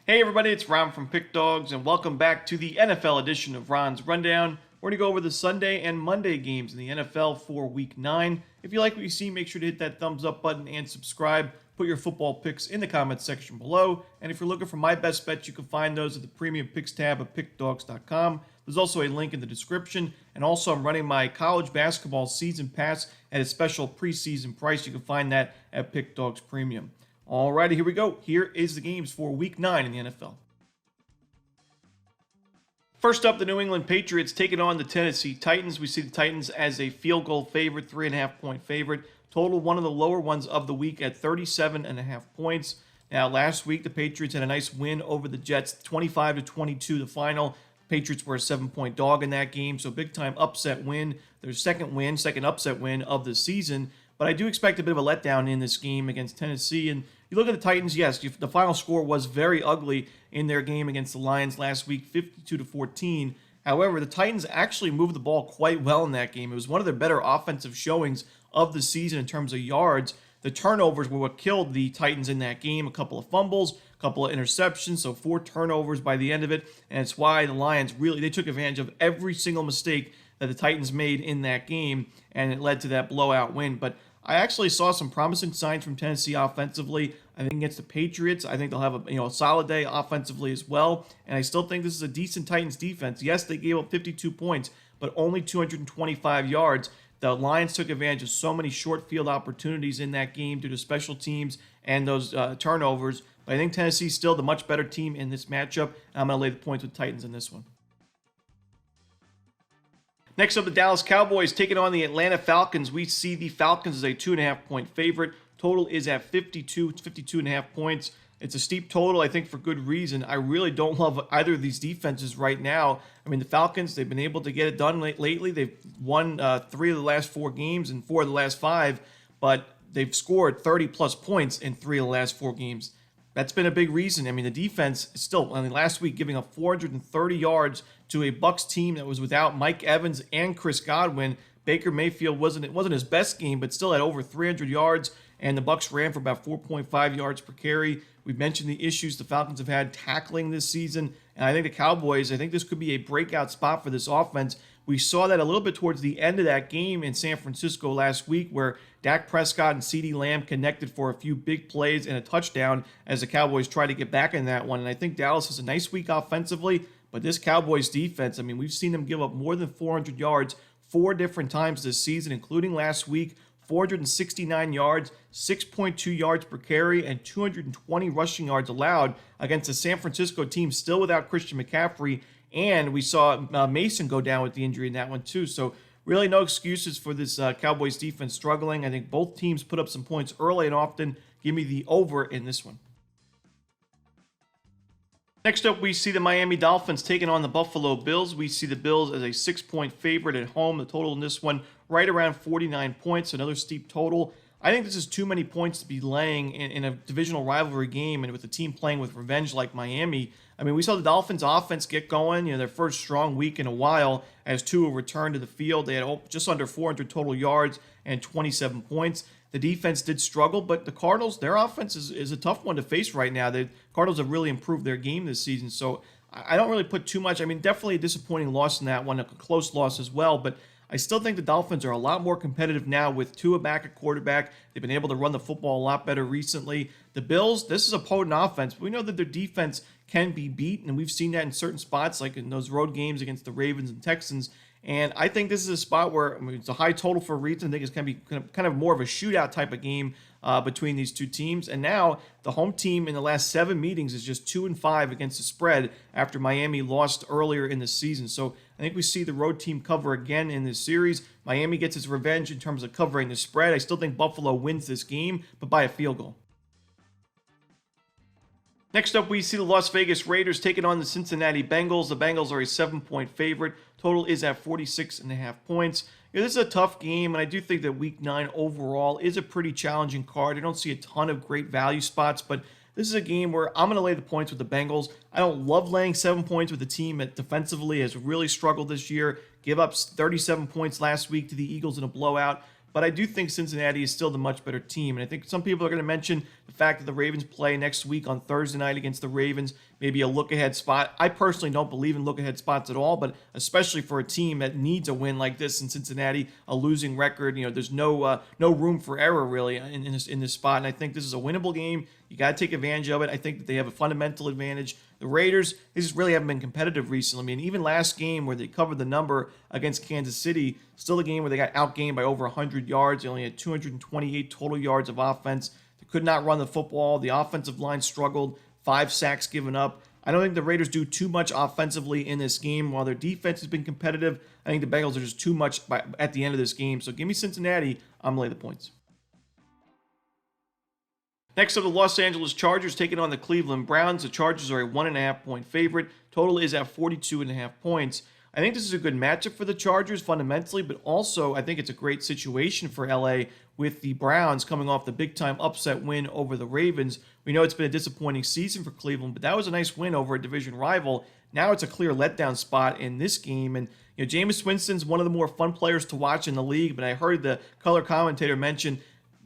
Hey everybody, it's Ron from Pick Dawgz, and welcome back to the NFL edition of Ron's Rundown. We're going to go over the Sunday and Monday games in the NFL for Week 9. If you like what you see, make sure to hit that thumbs up button and subscribe. Put your football picks in the comments section below. And if you're looking for my best bets, you can find those at the Premium Picks tab of pickdawgz.com. There's also a link in the description. And also, I'm running my college basketball season pass at a special preseason price. You can find that at Pick Dawgz Premium. Alrighty, here we go. Here is the games for Week 9 in the NFL. First up, the New England Patriots taking on the Tennessee Titans. We see the Titans as a field goal favorite, 3.5-point favorite. Total, one of the lower ones of the week at 37.5 points. Now, last week, the Patriots had a nice win over the Jets, 25-22 the final. Patriots were a 7-point dog in that game, so big-time upset win. Their second upset win of the season. But I do expect a bit of a letdown in this game against Tennessee. And you look at the Titans, yes, the final score was very ugly in their game against the Lions last week, 52-14. However, the Titans actually moved the ball quite well in that game. It was one of their better offensive showings of the season in terms of yards. The turnovers were what killed the Titans in that game. A couple of fumbles, a couple of interceptions, so 4 turnovers by the end of it. And it's why the Lions they took advantage of every single mistake that the Titans made in that game, and it led to that blowout win. But I actually saw some promising signs from Tennessee offensively. I think against the Patriots, I think they'll have a solid day offensively as well. And I still think this is a decent Titans defense. Yes, they gave up 52 points, but only 225 yards. The Lions took advantage of so many short field opportunities in that game due to special teams and those turnovers. But I think Tennessee's still the much better team in this matchup. And I'm going to lay the points with Titans in this one. Next up, the Dallas Cowboys taking on the Atlanta Falcons. We see the Falcons as a 2.5-point favorite. Total is at 52.5 points. It's a steep total, I think, for good reason. I really don't love either of these defenses right now. I mean, the Falcons, they've been able to get it done lately. They've won 3 of the last 4 games and 4 of the last 5, but they've scored 30-plus points in 3 of the last 4 games. That's been a big reason. I mean, the defense is still, last week giving up 430 yards to a Bucs team that was without Mike Evans and Chris Godwin. Baker Mayfield wasn't his best game, but still had over 300 yards, and the Bucs ran for about 4.5 yards per carry. We've mentioned the issues the Falcons have had tackling this season, and I think the Cowboys, this could be a breakout spot for this offense. We saw that a little bit towards the end of that game in San Francisco last week where Dak Prescott and CeeDee Lamb connected for a few big plays and a touchdown as the Cowboys try to get back in that one. And I think Dallas has a nice week offensively, but this Cowboys defense, we've seen them give up more than 400 yards 4 different times this season, including last week, 469 yards, 6.2 yards per carry, and 220 rushing yards allowed against a San Francisco team still without Christian McCaffrey. And we saw Mason go down with the injury in that one too. So really no excuses for this Cowboys defense struggling. I think both teams put up some points early and often. Give me the over in this one. Next up, we see the Miami Dolphins taking on the Buffalo Bills. We see the Bills as a 6-point favorite at home. The total in this one right around 49 points, another steep total. I think this is too many points to be laying in a divisional rivalry game and with a team playing with revenge like Miami. We saw the Dolphins offense get going, their first strong week in a while as Tua returned to the field. They had just under 400 total yards and 27 points. The defense did struggle, but the Cardinals, their offense is a tough one to face right now. The Cardinals have really improved their game this season, so I don't really put too much. Definitely a disappointing loss in that one, a close loss as well, but I still think the Dolphins are a lot more competitive now with Tua back at quarterback. They've been able to run the football a lot better recently. The Bills, this is a potent offense. We know that their defense can be beat, and we've seen that in certain spots, like in those road games against the Ravens and Texans. And I think this is a spot where it's a high total for a reason. I think it's going to be kind of more of a shootout type of game between these two teams. And now the home team in the last 7 meetings is just 2-5 against the spread after Miami lost earlier in the season. So I think we see the road team cover again in this series. Miami gets its revenge in terms of covering the spread. I still think Buffalo wins this game, but by a field goal. Next up, we see the Las Vegas Raiders taking on the Cincinnati Bengals. The Bengals are a 7-point favorite. Total is at 46.5 points. This is a tough game, and I do think that Week 9 overall is a pretty challenging card. I don't see a ton of great value spots, but this is a game where I'm going to lay the points with the Bengals. I don't love laying 7 points with a team that defensively has really struggled this year. Give up 37 points last week to the Eagles in a blowout. But I do think Cincinnati is still the much better team. And I think some people are going to mention The fact that the Ravens play next week on Thursday night against the Ravens, maybe a look-ahead spot. I personally don't believe in look-ahead spots at all, but especially for a team that needs a win like this in Cincinnati, a losing record, there's no room for error really in this spot. And I think this is a winnable game. You got to take advantage of it. I think that they have a fundamental advantage. The Raiders, they just really haven't been competitive recently. I mean, even last game where they covered the number against Kansas City, still a game where they got outgained by over 100 yards. They only had 228 total yards of offense. They could not run the football. The offensive line struggled. 5 sacks given up. I don't think the Raiders do too much offensively in this game. While their defense has been competitive, I think the Bengals are just too much at the end of this game. So give me Cincinnati. I'm going to lay the points. Next up, the Los Angeles Chargers taking on the Cleveland Browns. The Chargers are a 1.5-point favorite. Total is at 42.5 points. I think this is a good matchup for the Chargers fundamentally, but also I think it's a great situation for LA with the Browns coming off the big-time upset win over the Ravens. We know it's been a disappointing season for Cleveland, but that was a nice win over a division rival. Now it's a clear letdown spot in this game, and Jameis Winston's one of the more fun players to watch in the league, but I heard the color commentator mention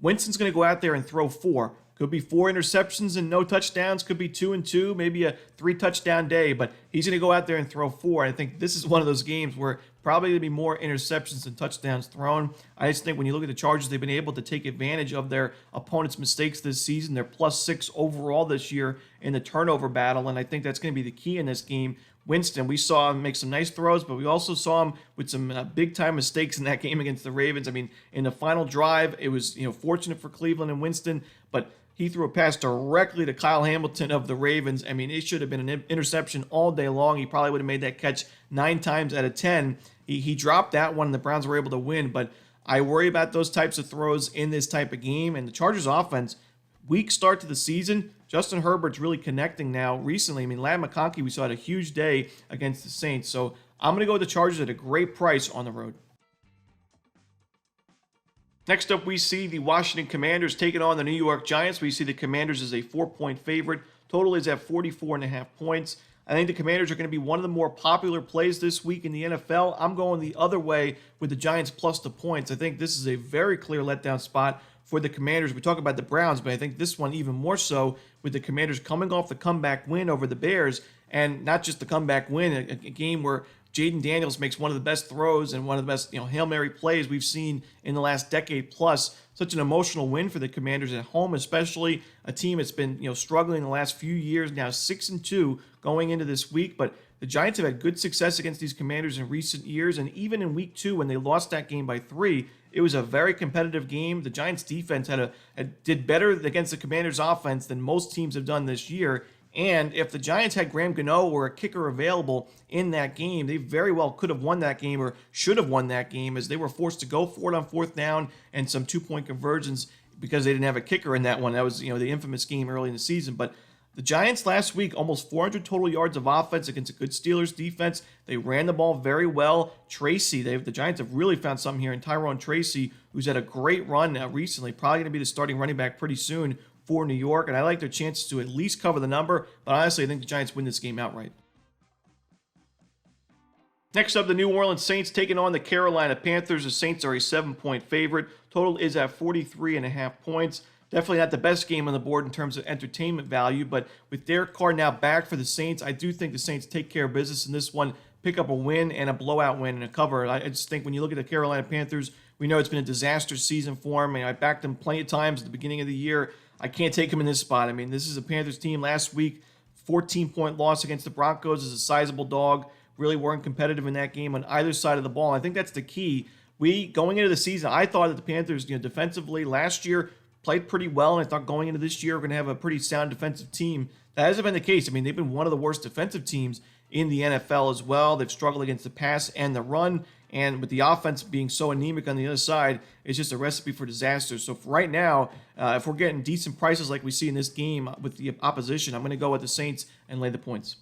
Winston's going to go out there and throw 4. Could be 4 interceptions and no touchdowns. Could be 2 and 2, maybe a 3-touchdown day. But he's going to go out there and throw 4. And I think this is one of those games where probably going to be more interceptions than touchdowns thrown. I just think when you look at the Chargers, they've been able to take advantage of their opponents' mistakes this season. They're +6 overall this year in the turnover battle, and I think that's going to be the key in this game. Winston, we saw him make some nice throws, but we also saw him with some big-time mistakes in that game against the Ravens. I mean, in the final drive, it was fortunate for Cleveland and Winston, but he threw a pass directly to Kyle Hamilton of the Ravens. I mean, it should have been an interception all day long. He probably would have made that catch 9 times out of 10. He dropped that one, and the Browns were able to win. But I worry about those types of throws in this type of game. And the Chargers offense, weak start to the season. Justin Herbert's really connecting now recently. I mean, Ladd McConkey, we saw had a huge day against the Saints. So I'm going to go with the Chargers at a great price on the road. Next up, we see the Washington Commanders taking on the New York Giants. We see the Commanders as a 4-point favorite. Total is at 44.5 points. I think the Commanders are going to be one of the more popular plays this week in the NFL. I'm going the other way with the Giants plus the points. I think this is a very clear letdown spot for the Commanders. We talk about the Browns, but I think this one even more so with the Commanders coming off the comeback win over the Bears, and not just the comeback win, a game where Jaden Daniels makes one of the best throws and one of the best Hail Mary plays we've seen in the last decade plus. Such an emotional win for the Commanders at home, especially a team that's been struggling the last few years, now 6-2 going into this week. But the Giants have had good success against these Commanders in recent years, and even in week 2 when they lost that game by 3, it was a very competitive game. The Giants defense did better against the Commanders offense than most teams have done this year. And if the Giants had Graham Gano or a kicker available in that game, they very well could have won that game or should have won that game, as they were forced to go for it on 4th down and some 2-point conversions because they didn't have a kicker in that one. That was the infamous game early in the season. But the Giants last week, almost 400 total yards of offense against a good Steelers defense. They ran the ball very well. The Giants have really found something here in Tyrone Tracy, who's had a great run recently. Probably going to be the starting running back pretty soon for New York, and I like their chances to at least cover the number, but honestly, I think the Giants win this game outright. Next up, the New Orleans Saints taking on the Carolina Panthers. The Saints are a 7-point favorite. Total is at 43.5 points. Definitely not the best game on the board in terms of entertainment value, but with Derek Carr now back for the Saints, I do think the Saints take care of business in this one, pick up a win and a blowout win and a cover. I just think when you look at the Carolina Panthers, we know it's been a disaster season for them, and I backed them plenty of times at the beginning of the year. I can't take them in this spot. I mean, this is a Panthers team last week, 14-point loss against the Broncos is a sizable dog. Really weren't competitive in that game on either side of the ball. I think that's the key. Going into the season, I thought that the Panthers, defensively last year played pretty well, and I thought going into this year we're going to have a pretty sound defensive team. That hasn't been the case. I mean, they've been one of the worst defensive teams in the NFL as well. They've struggled against the pass and the run, and with the offense being so anemic on the other side, it's just a recipe for disaster. So for right now, if we're getting decent prices like we see in this game with the opposition, I'm going to go with the Saints and lay the points.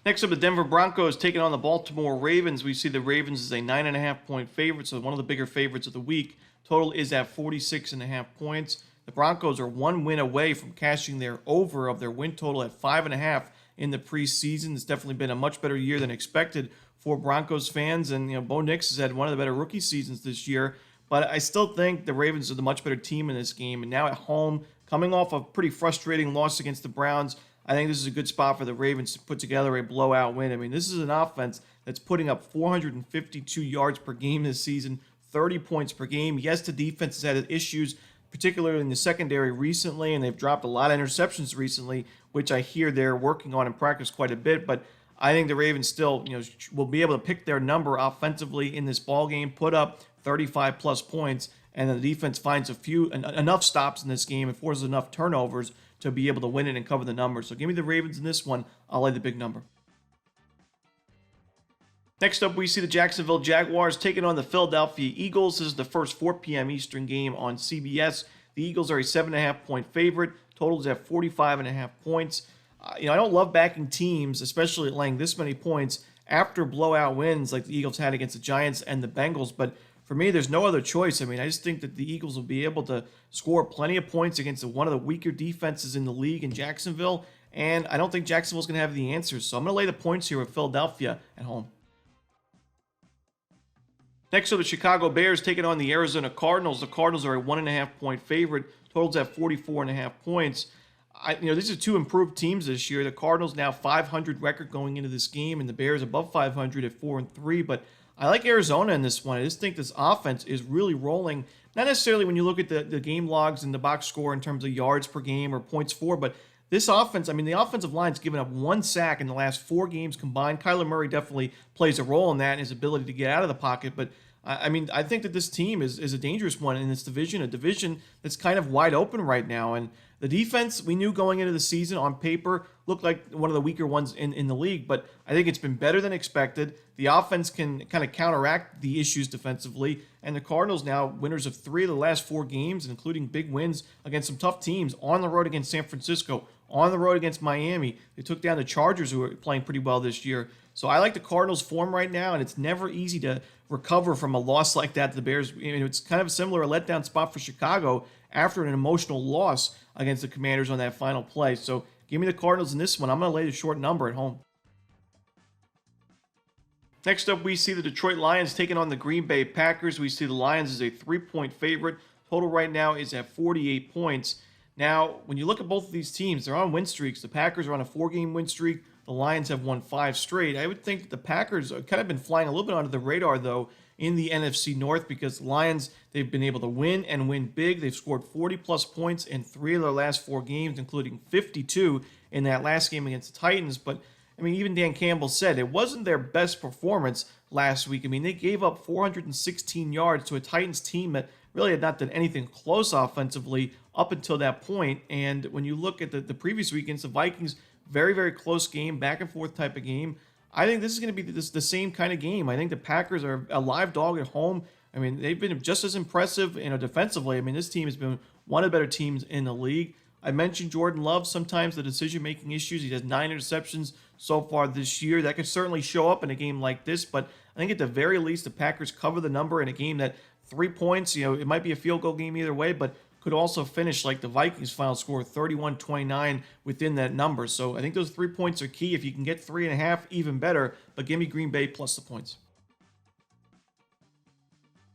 Next up, the Denver Broncos taking on the Baltimore Ravens. We see the Ravens as a 9.5-point favorite, so one of the bigger favorites of the week. Total is at 46.5 points. The Broncos are 1 win away from cashing their over of their win total at 5.5 in the preseason. It's definitely been a much better year than expected for Broncos fans. And, Bo Nix has had one of the better rookie seasons this year. But I still think the Ravens are the much better team in this game. And now at home, coming off a pretty frustrating loss against the Browns, I think this is a good spot for the Ravens to put together a blowout win. I mean, this is an offense that's putting up 452 yards per game this season, 30 points per game. Yes, the defense has had issues, particularly in the secondary recently, and they've dropped a lot of interceptions recently, which I hear they're working on in practice quite a bit. But I think the Ravens still, will be able to pick their number offensively in this ball game, put up 35 plus points, and then the defense finds enough stops in this game and forces enough turnovers to be able to win it and cover the numbers. So give me the Ravens in this one. I'll lay the big number. Next up, we see the Jacksonville Jaguars taking on the Philadelphia Eagles. This is the first 4 p.m. Eastern game on CBS. The Eagles are a 7.5-point favorite. Totals at 45.5 points. I don't love backing teams, especially laying this many points after blowout wins like the Eagles had against the Giants and the Bengals. But for me, there's no other choice. I mean, I just think that the Eagles will be able to score plenty of points against one of the weaker defenses in the league in Jacksonville. And I don't think Jacksonville's going to have the answers. So I'm going to lay the points here with Philadelphia at home. Next up, the Chicago Bears taking on the Arizona Cardinals. The Cardinals are a 1.5-point favorite. Totals at 44.5 points. These are two improved teams this year. The Cardinals now 500 record going into this game, and the Bears above 500 at 4-3. But I like Arizona in this one. I just think this offense is really rolling. Not necessarily when you look at the game logs and the box score in terms of yards per game or points for, but this offense, the offensive line's given up 1 sack in the last 4 games combined. Kyler Murray definitely plays a role in that and his ability to get out of the pocket. But, I think that this team is a dangerous one in this division, a division that's kind of wide open right now. And the defense, we knew going into the season on paper, looked like one of the weaker ones in the league. But I think it's been better than expected. The offense can kind of counteract the issues defensively. And the Cardinals now winners of 3 of the last 4 games, including big wins against some tough teams on the road against San Francisco, on the road against Miami. They took down the Chargers, who are playing pretty well this year. So I like the Cardinals' form right now, and it's never easy to recover from a loss like that to the Bears. It's kind of a similar letdown spot for Chicago after an emotional loss against the Commanders on that final play. So give me the Cardinals in this one. I'm going to lay the short number at home. Next up, we see the Detroit Lions taking on the Green Bay Packers. We see the Lions as a 3-point favorite. Total right now is at 48 points. Now, when you look at both of these teams, they're on win streaks. The Packers are on a 4-game win streak. The Lions have won 5 straight. I would think that the Packers have kind of been flying a little bit under the radar, though, in the NFC North, because the Lions, they've been able to win and win big. They've scored 40-plus points in 3 of their last 4 games, including 52 in that last game against the Titans. But, even Dan Campbell said it wasn't their best performance last week. They gave up 416 yards to a Titans team that really had not done anything close offensively up until that point. And when you look at the previous week against the Vikings, very, very close game, back and forth type of game. I think this is going to be the same kind of game. I think the Packers are a live dog at home. They've been just as impressive, defensively. This team has been one of the better teams in the league. I mentioned Jordan Love, sometimes the decision-making issues. He has 9 interceptions so far this year. That could certainly show up in a game like this, but I think at the very least, the Packers cover the number in a game that 3 points, it might be a field goal game either way, but could also finish like the Vikings' final score, 31-29 within that number. So I think those 3 points are key. If you can get 3.5, even better, but give me Green Bay plus the points.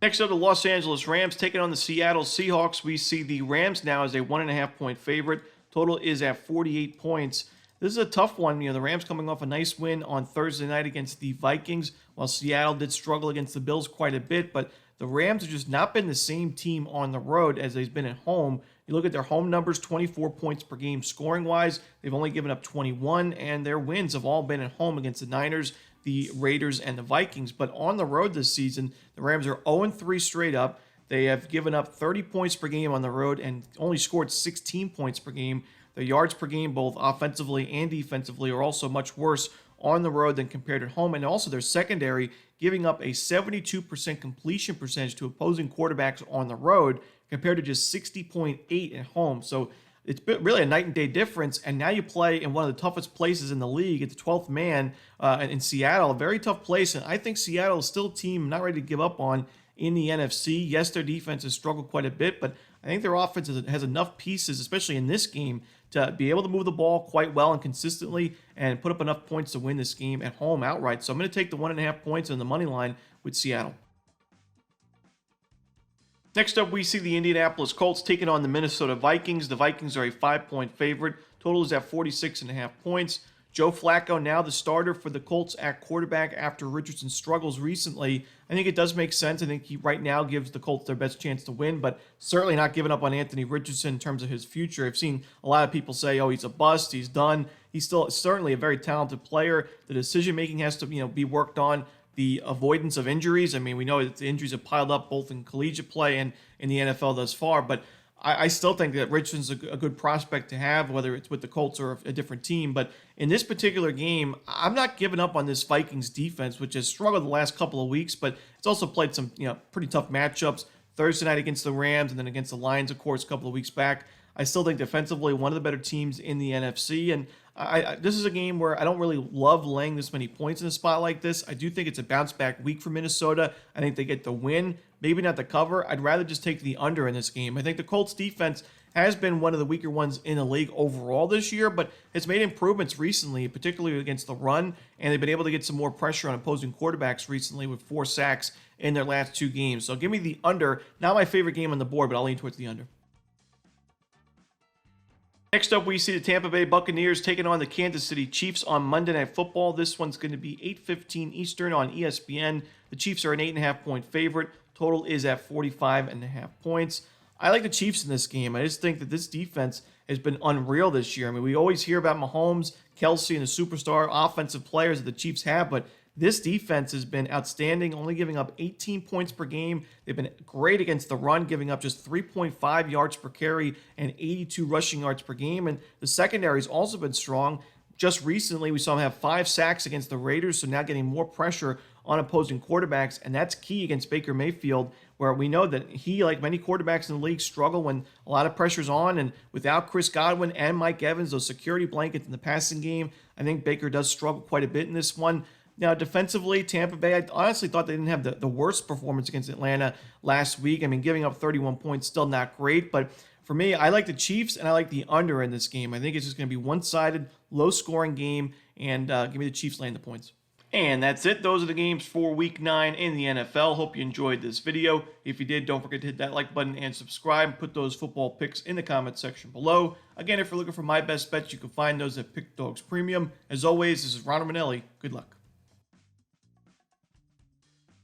Next up, the Los Angeles Rams taking on the Seattle Seahawks. We see the Rams now as a 1.5-point favorite. Total is at 48 points. This is a tough one. The Rams coming off a nice win on Thursday night against the Vikings, while Seattle did struggle against the Bills quite a bit. But the Rams have just not been the same team on the road as they've been at home. You look at their home numbers, 24 points per game scoring-wise. They've only given up 21, and their wins have all been at home against the Niners, the Raiders, and the Vikings. But on the road this season, the Rams are 0-3 straight up. They have given up 30 points per game on the road and only scored 16 points per game. Their yards per game, both offensively and defensively, are also much worse on the road than compared at home. And also their secondary giving up a 72% completion percentage to opposing quarterbacks on the road compared to just 60.8 at home. So it's really a night and day difference. And now you play in one of the toughest places in the league at the 12th man in Seattle, a very tough place. And I think Seattle is still a team I'm not ready to give up on in the NFC. Yes, their defense has struggled quite a bit, but I think their offense has enough pieces, especially in this game, to be able to move the ball quite well and consistently and put up enough points to win this game at home outright. So I'm going to take the 1.5 points on the money line with Seattle. Next up, we see the Indianapolis Colts taking on the Minnesota Vikings. The Vikings are a 5-point favorite. Total is at 46.5 points. Joe Flacco now the starter for the Colts at quarterback after Richardson's struggles recently. I think it does make sense. I think he right now gives the Colts their best chance to win, but certainly not giving up on Anthony Richardson in terms of his future. I've seen a lot of people say, oh, he's a bust, he's done. He's still certainly a very talented player. The decision-making has to be worked on. The avoidance of injuries. I mean, we know that the injuries have piled up both in collegiate play and in the NFL thus far, but I still think that Richardson's a good prospect to have, whether it's with the Colts or a different team. But in this particular game, I'm not giving up on this Vikings defense, which has struggled the last couple of weeks, but it's also played some pretty tough matchups. Thursday night against the Rams and then against the Lions, of course, a couple of weeks back. I still think defensively one of the better teams in the NFC, and this is a game where I don't really love laying this many points in a spot like this. I do think it's a bounce-back week for Minnesota. I think they get the win, maybe not the cover. I'd rather just take the under in this game. I think the Colts defense has been one of the weaker ones in the league overall this year, but it's made improvements recently, particularly against the run, and they've been able to get some more pressure on opposing quarterbacks recently with 4 sacks in their last 2 games. So give me the under. Not my favorite game on the board, but I'll lean towards the under. Next up, we see the Tampa Bay Buccaneers taking on the Kansas City Chiefs on Monday Night Football. This one's going to be 8:15 Eastern on ESPN. The Chiefs are an 8.5-point favorite. Total is at 45.5 points. I like the Chiefs in this game. I just think that this defense has been unreal this year. I mean, we always hear about Mahomes, Kelsey, and the superstar offensive players that the Chiefs have, but this defense has been outstanding, only giving up 18 points per game. They've been great against the run, giving up just 3.5 yards per carry and 82 rushing yards per game. And the secondary has also been strong. Just recently, we saw them have 5 sacks against the Raiders, so now getting more pressure on opposing quarterbacks, and that's key against Baker Mayfield, where we know that he, like many quarterbacks in the league, struggle when a lot of pressure's on, and without Chris Godwin and Mike Evans, those security blankets in the passing game, I think Baker does struggle quite a bit in this one. Now, defensively, Tampa Bay, I honestly thought they didn't have the worst performance against Atlanta last week. I mean, giving up 31 points, still not great. But for me, I like the Chiefs, and I like the under in this game. I think it's just going to be one-sided, low-scoring game, and give me the Chiefs laying the points. And that's it. Those are the games for Week 9 in the NFL. Hope you enjoyed this video. If you did, don't forget to hit that like button and subscribe. Put those football picks in the comment section below. Again, if you're looking for my best bets, you can find those at Pick Dawgz Premium. As always, this is Ron Romanelli. Good luck.